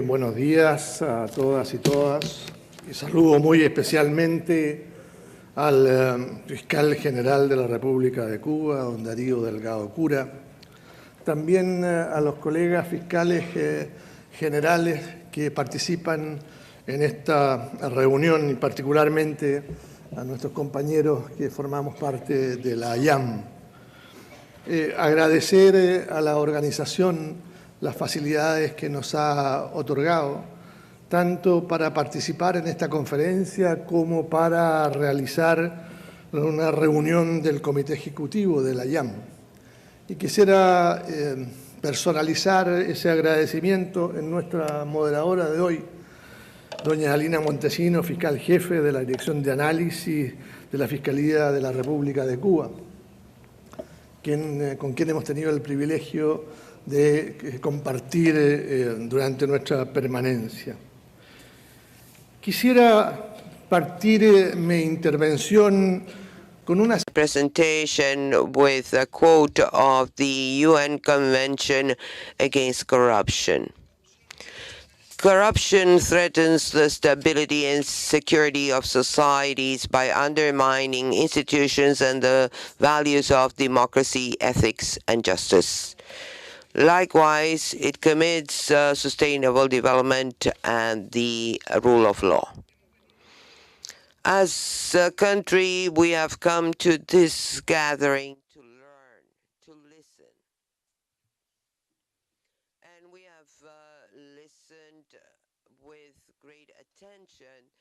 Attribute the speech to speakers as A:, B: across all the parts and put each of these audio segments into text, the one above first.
A: buenos días a todas y todas. Y saludo muy especialmente al fiscal general de la República de Cuba, don Darío Delgado Cura. También a los colegas fiscales generales que participan en esta reunión y particularmente a nuestros compañeros que formamos parte de la IAM. Agradecer a la organización las facilidades que nos ha otorgado, tanto para participar en esta conferencia como para realizar una reunión del Comité Ejecutivo de la IAM. Y quisiera personalizar ese agradecimiento en nuestra moderadora de hoy, doña Alina Montesino, fiscal jefe de la Dirección de Análisis de la Fiscalía de la República de Cuba, con quien hemos tenido el privilegio de compartir durante nuestra permanencia. Quisiera partir mi intervención con una
B: presentation with a quote of the UN Convention Against Corruption. Corruption threatens the stability and security of societies by undermining institutions and the values of democracy, ethics, and justice. Likewise, it commits sustainable development and the rule of law. As a country, we have come to this gathering to learn, to listen. And we have listened with great attention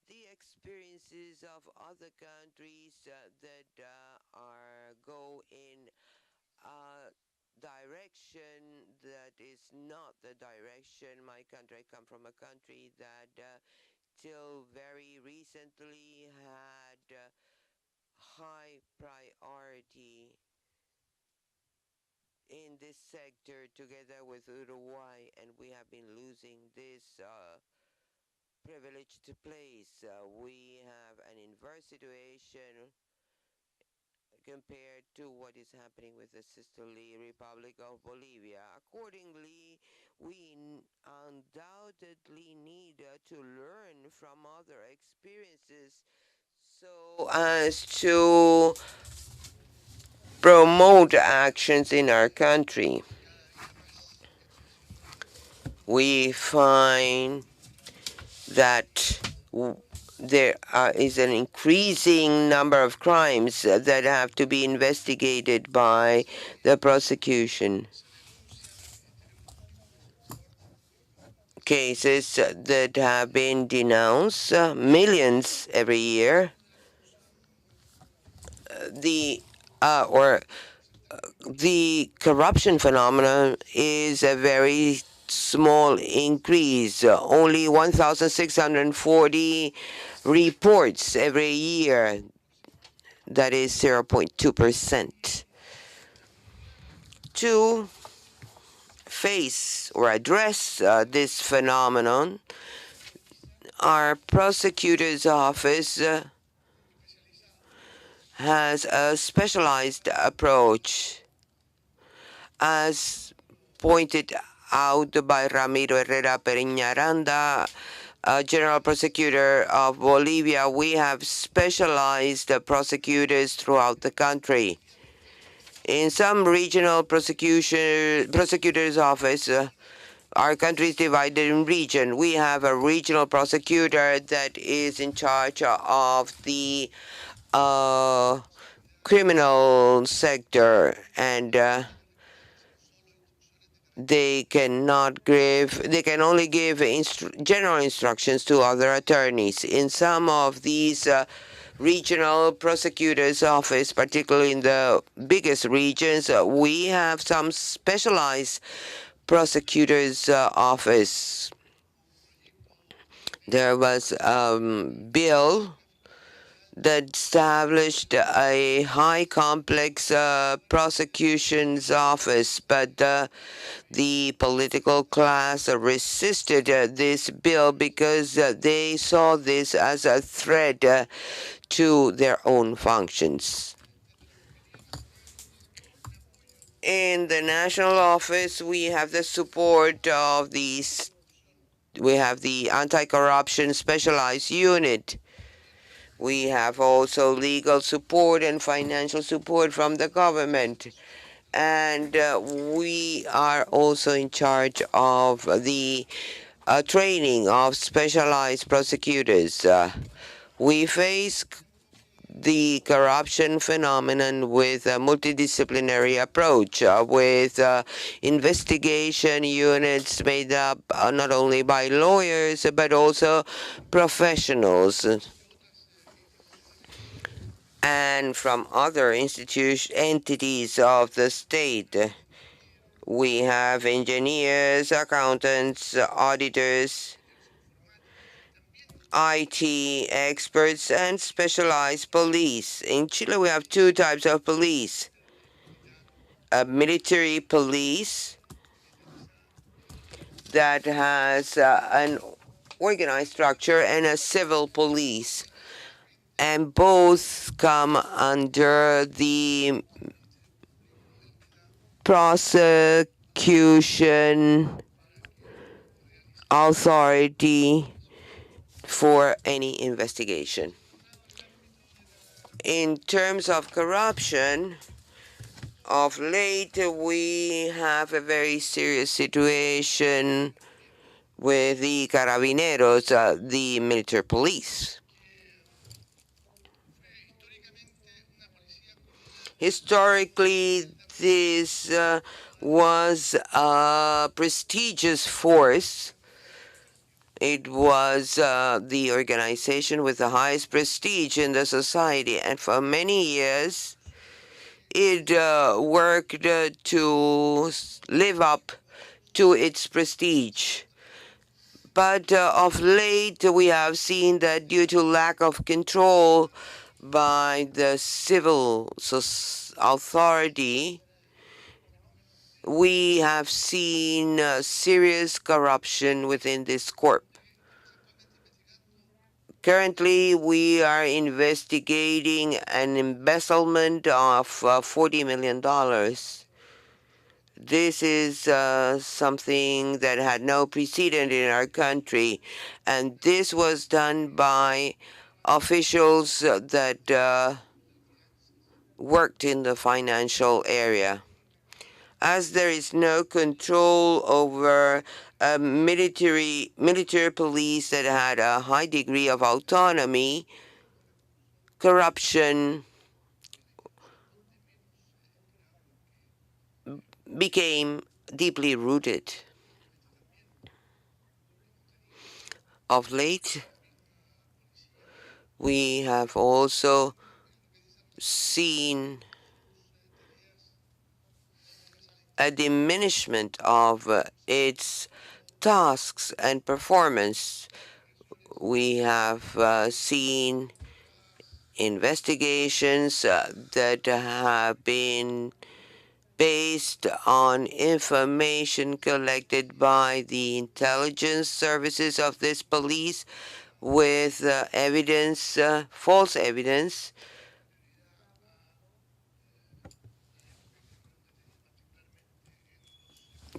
B: the experiences of other countries that go in a direction that is not the direction my country. I come from a country that till very recently had high priority in this sector together with Uruguay, and we have been losing this privileged place. We have an inverse situation compared to what is happening with the sisterly Republic of Bolivia. Accordingly, we undoubtedly need to learn from other experiences so as to promote actions in our country. We find that there is an increasing number of crimes that have to be investigated by the prosecution. Cases that have been denounced, millions every year. The corruption phenomenon is a very small increase, only 1,640 reports every year, that is 0.2%. To face or address this phenomenon, our prosecutor's office has a specialized approach, as pointed out by Ramiro Herrera Pereñaranda, General Prosecutor of Bolivia. We have specialized prosecutors throughout the country. In some regional prosecutor's office, our country is divided in region. We have a regional prosecutor that is in charge of the criminal sector, and they can only give general instructions to other attorneys. In some of these regional prosecutors' office, particularly in the biggest regions, we have some specialized prosecutors' office. There was a bill that established a high complex prosecution's office, but the political class resisted this bill because they saw this as a threat to their own functions. In the national office, we have the support of the we have the anti-corruption specialized unit. We have also legal support and financial support from the government. And we are also in charge of the training of specialized prosecutors. We face the corruption phenomenon with a multidisciplinary approach, with investigation units made up not only by lawyers but also professionals and from other entities of the state. We have engineers, accountants, auditors, IT experts, and specialized police. In Chile, we have two types of police: a military police that has an organized structure and a civil police, and both come under the prosecution authority for any investigation. In terms of corruption, of late we have a very serious situation with the carabineros, the military police. Historically, this was a prestigious force. It was the organization with the highest prestige in the society, and for many years it worked to live up to its prestige. But of late, we have seen that due to lack of control by the civil authority, we have seen serious corruption within this corp. Currently, we are investigating an embezzlement of $40 million. This is something that had no precedent in our country, and this was done by officials that worked in the financial area. As there is no control over a military police that had a high degree of autonomy, corruption became deeply rooted. Of late, we have also seen a diminishment of its tasks and performance. We have seen investigations that have been based on information collected by the intelligence services of this police with evidence, false evidence,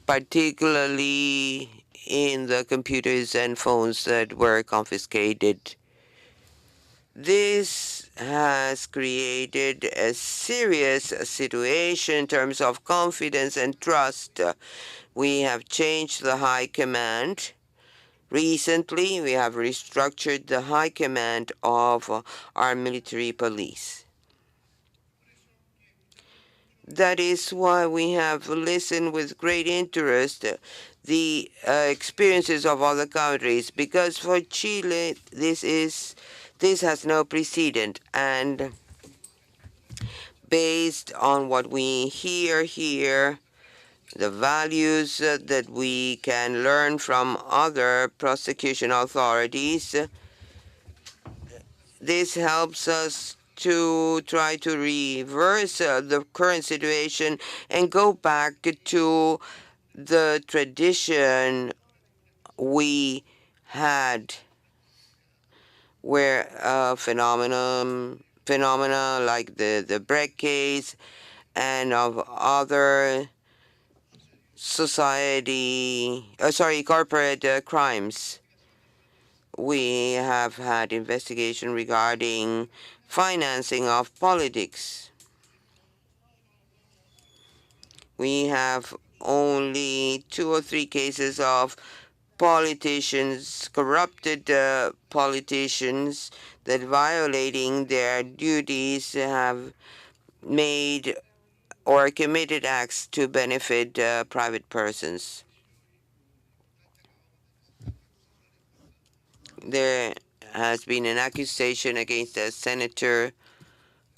B: particularly in the computers and phones that were confiscated. This has created a serious situation in terms of confidence and trust. We have changed the high command. Recently, we have restructured the high command of our military police. That is why we have listened with great interest the experiences of other countries, because for Chile this has no precedent, and based on what we hear here, the values that we can learn from other prosecution authorities, this helps us to try to reverse the current situation and go back to the tradition we had, where phenomena like the Brecht case and of other corporate crimes. We have had investigation regarding financing of politics. We have only 2 or 3 cases of politicians, corrupted politicians, that violating their duties have made or committed acts to benefit private persons. There has been an accusation against a senator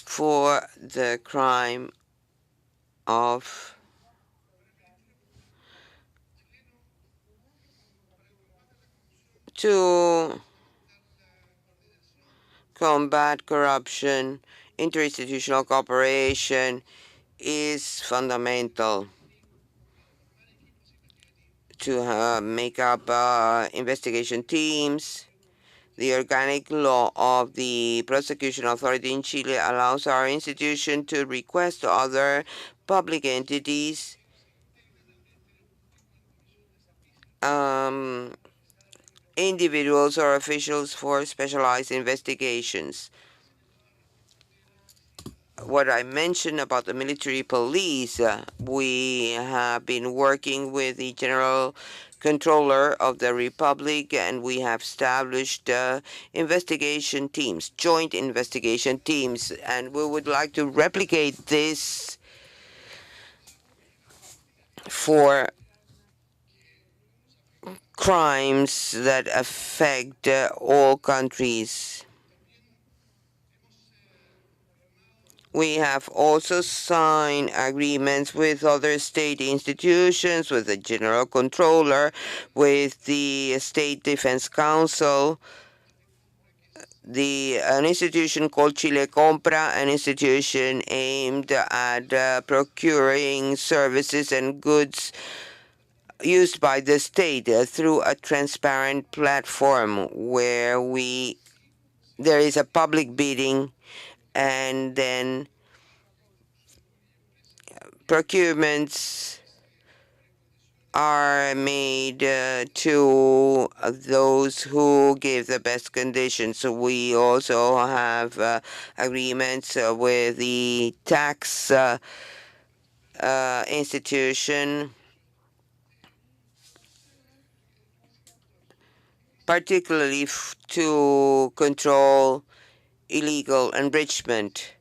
B: for the crime of to combat corruption. Interinstitutional cooperation is fundamental to make up investigation teams. The organic law of the prosecution authority in Chile allows our institution to request to other public entities individuals or officials for specialized investigations. What I mentioned about the military police, we have been working with the General Controller of the Republic, and we have established investigation teams, joint investigation teams, and we would like to replicate this for crimes that affect all countries. We have also signed agreements with other state institutions, with the General Controller, with the State Defense Council, an institution called Chile Compra, an institution aimed at procuring services and goods used by the state through a transparent platform where there is a public bidding, and then procurements are made to those who give the best conditions. So we also have agreements with the tax institution, particularly to control illegal enrichment,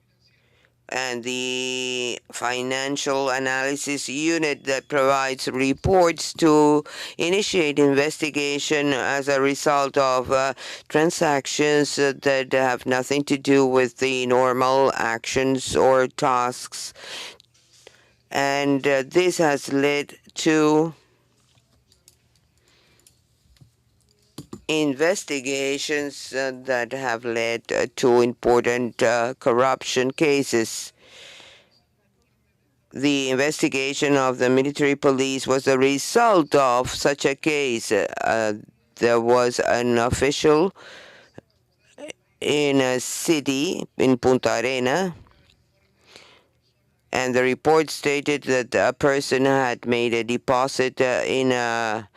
B: and the financial analysis unit that provides reports to initiate investigation as a result of transactions that have nothing to do with the normal actions or tasks. And this has led to investigations that have led to important corruption cases. The investigation of the military police was the result of such a case. There was an official in a city in Punta Arena, and the report stated that a person had made a deposit in a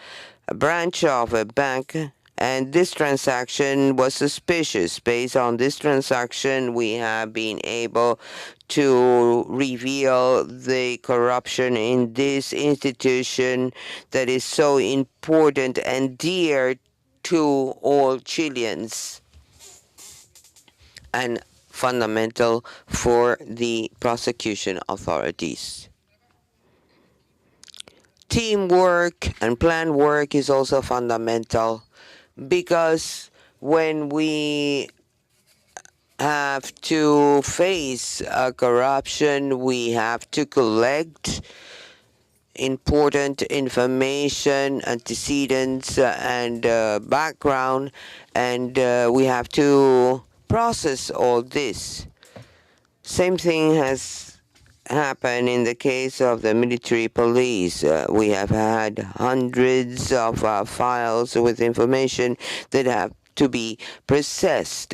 B: branch of a bank, and this transaction was suspicious. Based on this transaction, we have been able to reveal the corruption in this institution that is so important and dear to all Chileans and fundamental for the prosecution authorities. Teamwork and plan work is also fundamental, because when we have to face corruption, we have to collect important information, antecedents, and background, and we have to process all this. Same thing has happened in the case of the military police. We have had hundreds of files with information that have to be processed,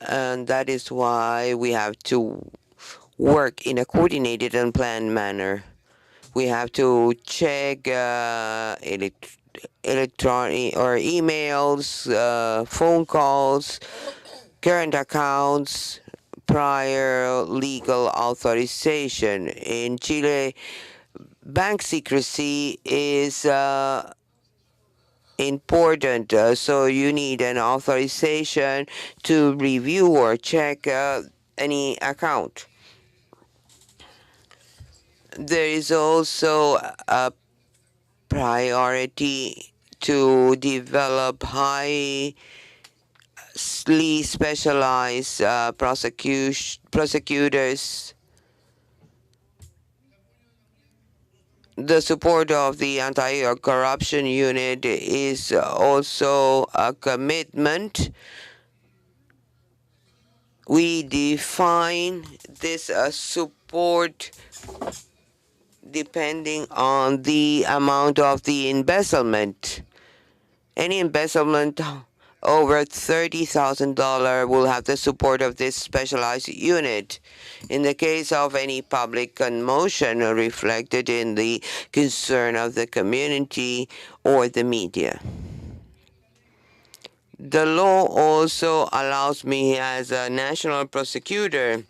B: and that is why we have to work in a coordinated and planned manner. We have to check electronic or emails, phone calls, current accounts, prior legal authorization. In Chile, bank secrecy is important, so you need an authorization to review or check any account. There is also a priority to develop highly specialized prosecutors. The support of the anti-corruption unit is also a commitment. We define this support depending on the amount of the embezzlement. Any embezzlement over $30,000 will have the support of this specialized unit. In the case of any public commotion reflected in the concern of the community or the media. The law also allows me as a national prosecutor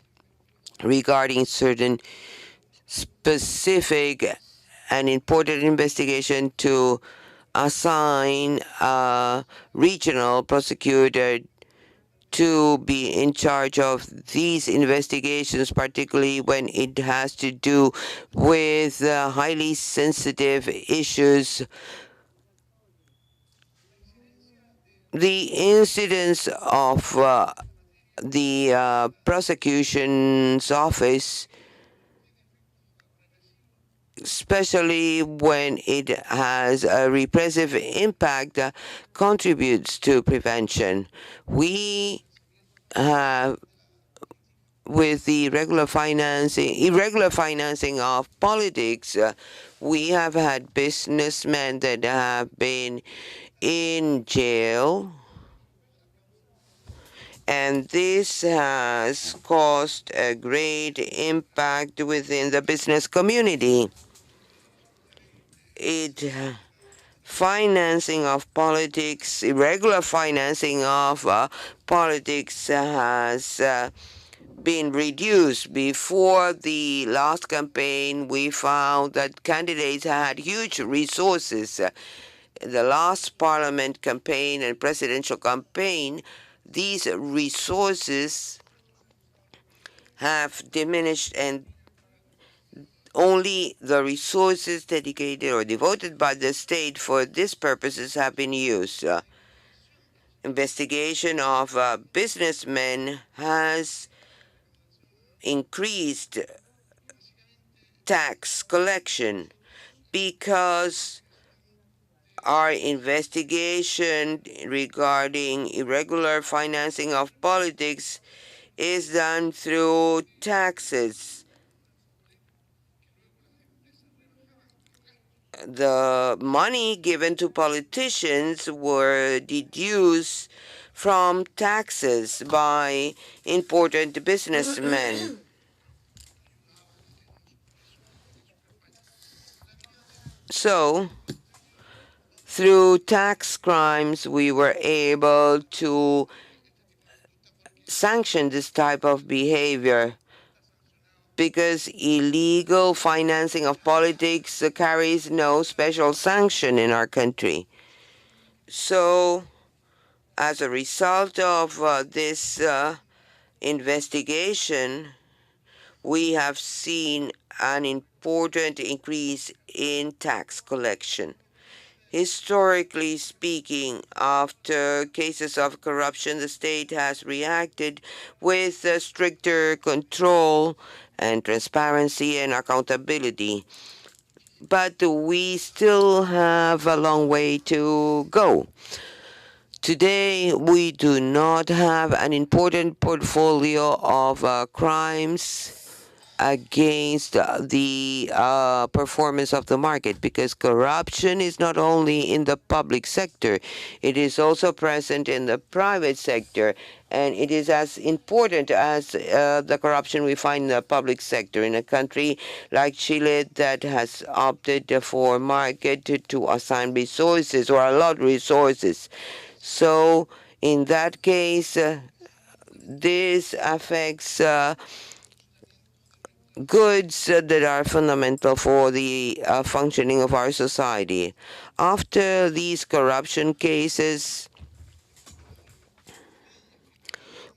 B: regarding certain specific and important investigation to assign a regional prosecutor to be in charge of these investigations, particularly when it has to do with highly sensitive issues. The incidence of the prosecution's office, especially when it has a repressive impact, contributes to prevention. We have, with the irregular financing of politics, we have had businessmen that have been in jail, and this has caused a great impact within the business community. Financing of politics, irregular financing of politics has been reduced. Before the last campaign, we found that candidates had huge resources. The last parliament campaign and presidential campaign, these resources have diminished, and only the resources dedicated or devoted by the state for these purposes have been used. Investigation of businessmen has increased tax collection because our investigation regarding irregular financing of politics is done through taxes. The money given to politicians were deduced from taxes by important businessmen. So, through tax crimes, we were able to sanction this type of behavior, because illegal financing of politics carries no special sanction in our country. So, as a result of this investigation, we have seen an important increase in tax collection. Historically speaking, after cases of corruption, the state has reacted with stricter control and transparency and accountability. But we still have a long way to go. Today, we do not have an important portfolio of crimes against the performance of the market, because corruption is not only in the public sector, it is also present in the private sector, and it is as important as the corruption we find in the public sector. In a country like Chile that has opted for market to assign resources or allot resources. So in that case, this affects goods that are fundamental for the functioning of our society. After these corruption cases,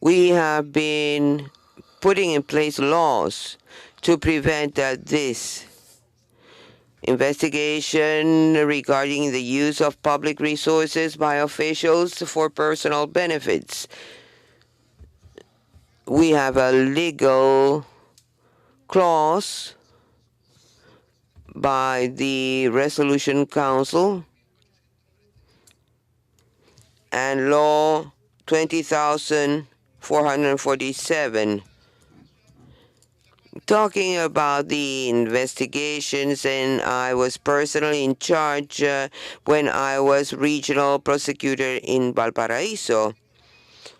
B: we have been putting in place laws to prevent this investigation regarding the use of public resources by officials for personal benefits. We have a legal clause by the Resolution Council and Law 20,447, talking about the investigations, and I was personally in charge when I was regional prosecutor in Valparaiso.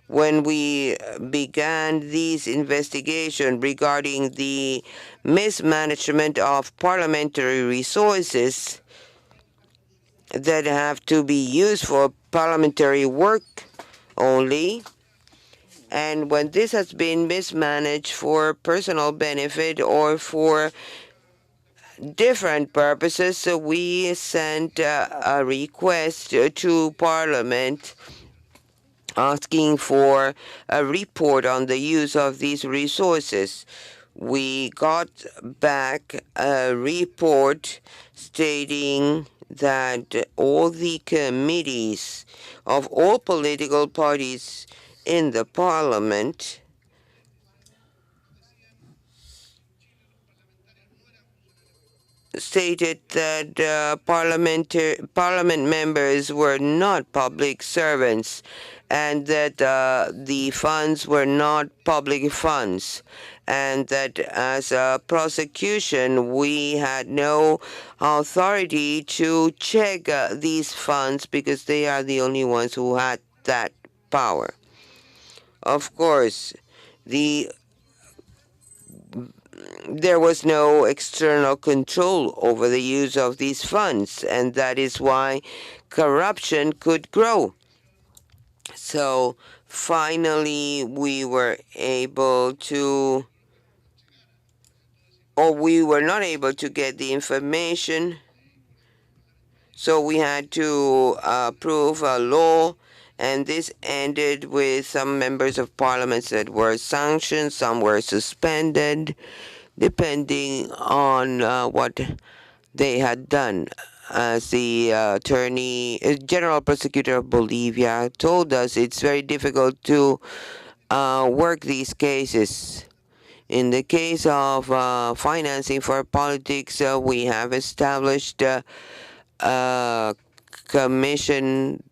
B: When we began these investigations regarding the mismanagement of parliamentary resources that have to be used for parliamentary work only, and when this has been mismanaged for personal benefit or for different purposes, so we sent a request to Parliament asking for a report on the use of these resources. We got back a report stating that all the committees of all political parties in the Parliament stated that parliament members were not public servants and that the funds were not public funds, and that as a prosecution we had no authority to check these funds because they are the only ones who had that power. Of course, there was no external control over the use of these funds, and that is why corruption could grow. So finally, we were able to, or we were not able to get the information, so we had to approve a law, and this ended with some members of parliament that were sanctioned, some were suspended, depending on what they had done. As the General Prosecutor of Bolivia told us, it's very difficult to work these cases. In the case of financing for politics, we have established a commission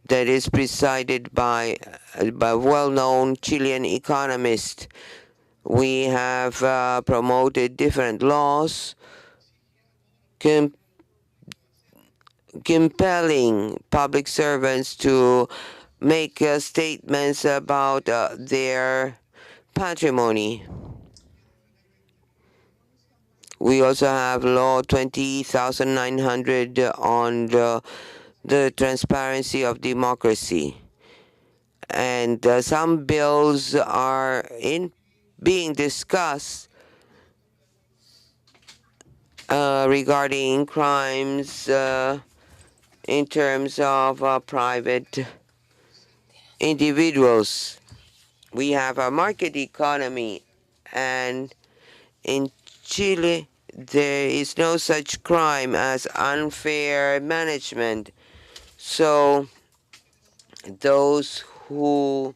B: that is presided by a well-known Chilean economist. We have promoted different laws compelling public servants to make statements about their patrimony. We also have Law 20,900 on the transparency of democracy. And some bills are being discussed regarding crimes in terms of private individuals. We have a market economy, and in Chile there is no such crime as unfair management. So those who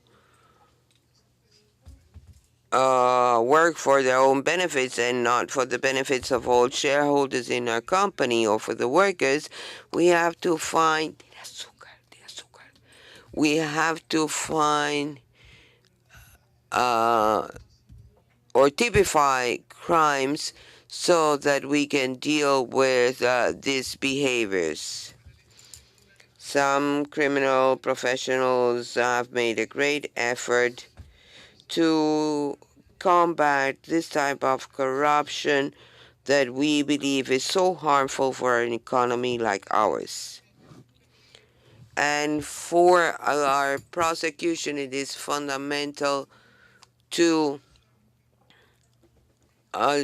B: work for their own benefits and not for the benefits of all shareholders in our company or for the workers, we have to find or or typify crimes so that we can deal with these behaviors. Some criminal professionals have made a great effort to combat this type of corruption that we believe is so harmful for an economy like ours. And for our prosecution, it is fundamental to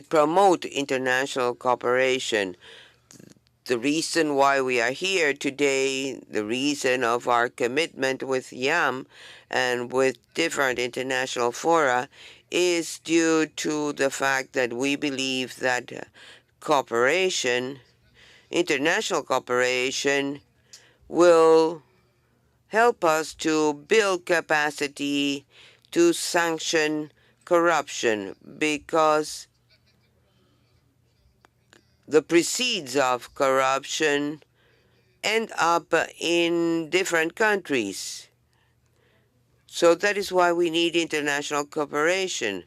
B: promote international cooperation. The reason why we are here today, the reason of our commitment with YAM and with different international fora, is due to the fact that we believe that cooperation, international cooperation, will help us to build capacity to sanction corruption, because the proceeds of corruption end up in different countries. So that is why we need international cooperation,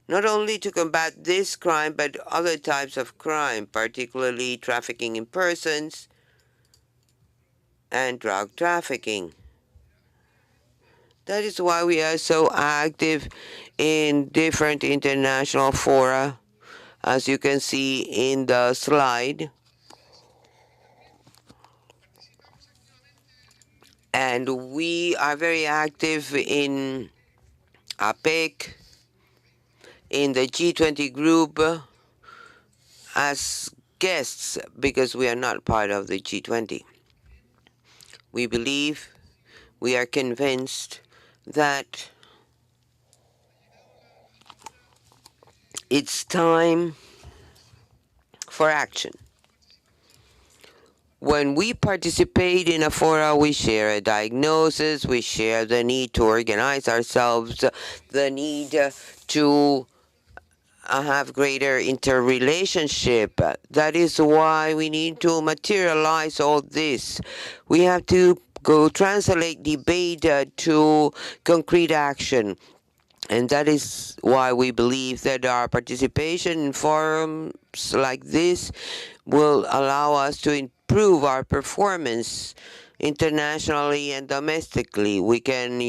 B: not only to combat this crime, but other types of crime, particularly trafficking in persons and drug trafficking. That is why we are so active in different international fora, as you can see in the slide. And we are very active in APEC, in the G20 group, as guests, because we are not part of the G20. We believe, we are convinced that it's time for action. When we participate in a fora, we share a diagnosis, we share the need to organize ourselves, the need to have greater interrelationship. That is why we need to materialize all this. We have to go translate debate to concrete action. And that is why we believe that our participation in forums like this will allow us to improve our performance internationally and domestically. We can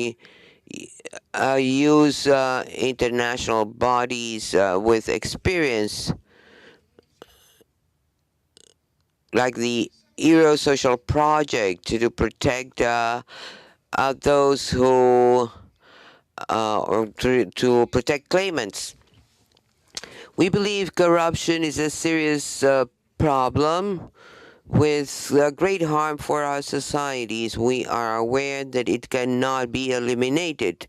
B: use international bodies with experience, like the Euro-Social Project, to protect those who, or to protect claimants. We believe corruption is a serious problem with great harm for our societies. We are aware that it cannot be eliminated.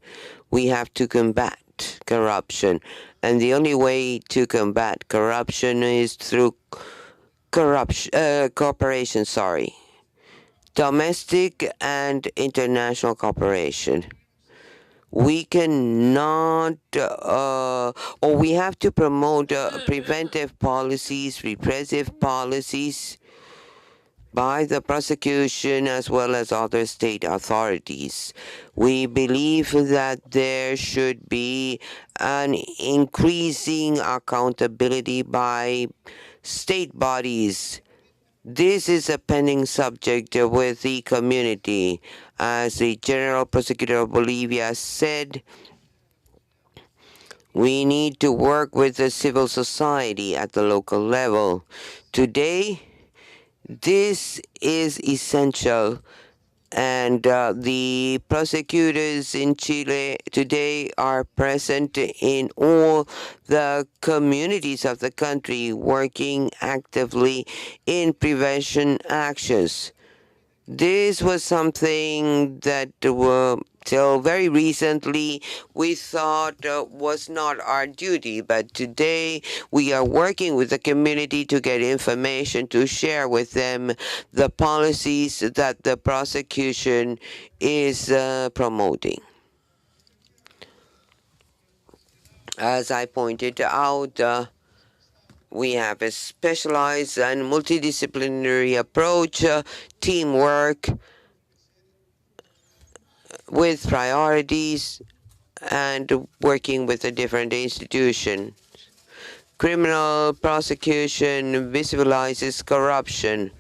B: We have to combat corruption. And the only way to combat corruption is through cooperation, domestic and international cooperation. We cannot, or we have to promote preventive policies, repressive policies by the prosecution as well as other state authorities. We believe that there should be an increasing accountability by state bodies. This is a pending subject with the community. As the General Prosecutor of Bolivia said, we need to work with the civil society at the local level. Today, this is essential, and the prosecutors in Chile today are present in all the communities of the country, working actively in prevention actions. This was something that till very recently we thought was not our duty, but today we are working with the community to get information, to share with them the policies that the prosecution is promoting. As I pointed out, we have a specialized and multidisciplinary approach, teamwork with priorities, and working with the different institutions. Criminal prosecution visualizes corruption.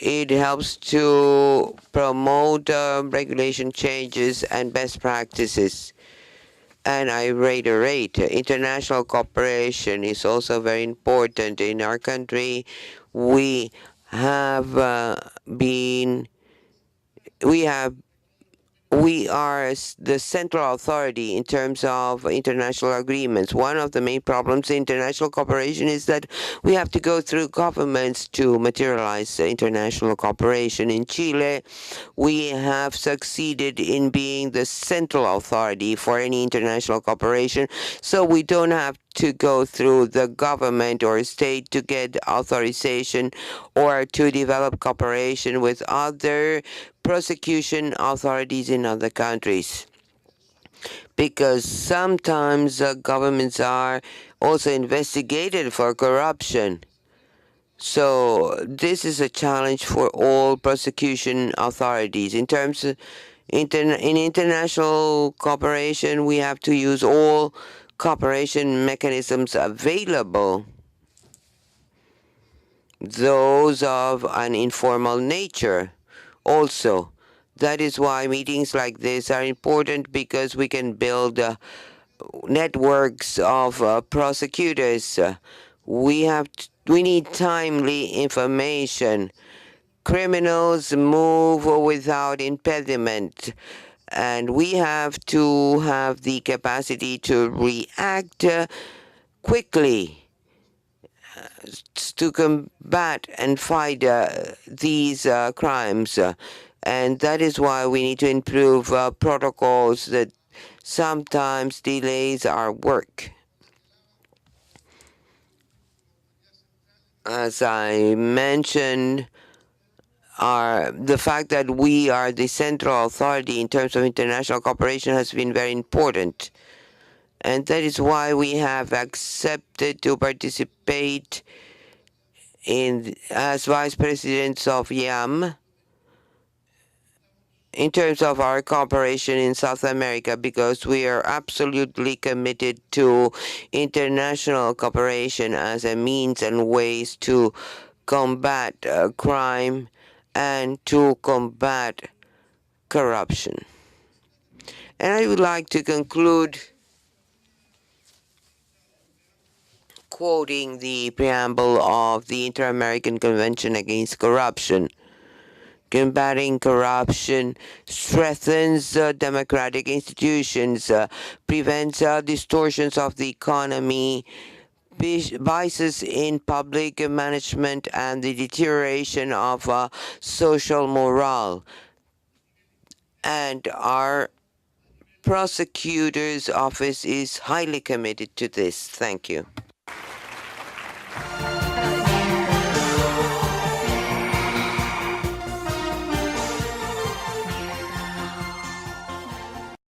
B: It helps to promote regulation changes and best practices. And I reiterate, international cooperation is also very important. In our country, we have we are the central authority in terms of international agreements. One of the main problems in international cooperation is that we have to go through governments to materialize international cooperation. In Chile, we have succeeded in being the central authority for any international cooperation, so we don't have to go through the government or state to get authorization or to develop cooperation with other prosecution authorities in other countries. Because sometimes governments are also investigated for corruption. So this is a challenge for all prosecution authorities. In terms of in international cooperation, we have to use all cooperation mechanisms available, those of an informal nature also. That is why meetings like this are important, because we can build networks of prosecutors. We need timely information. Criminals move without impediment, and we have to have the capacity to react quickly to combat and fight these crimes. And that is why we need to improve protocols that sometimes delays our work. As I mentioned, the fact that we are the central authority in terms of international cooperation has been very important. And that is why we have accepted to participate as vice presidents of YAM in terms of our cooperation in South America, because we are absolutely committed to international cooperation as a means and ways to combat crime and to combat corruption. And I would like to conclude quoting the preamble of the Inter-American Convention Against Corruption. Combating corruption strengthens democratic institutions, prevents distortions of the economy, vices in public management, and the deterioration of social morale. And our prosecutor's office is highly committed to this. Thank you.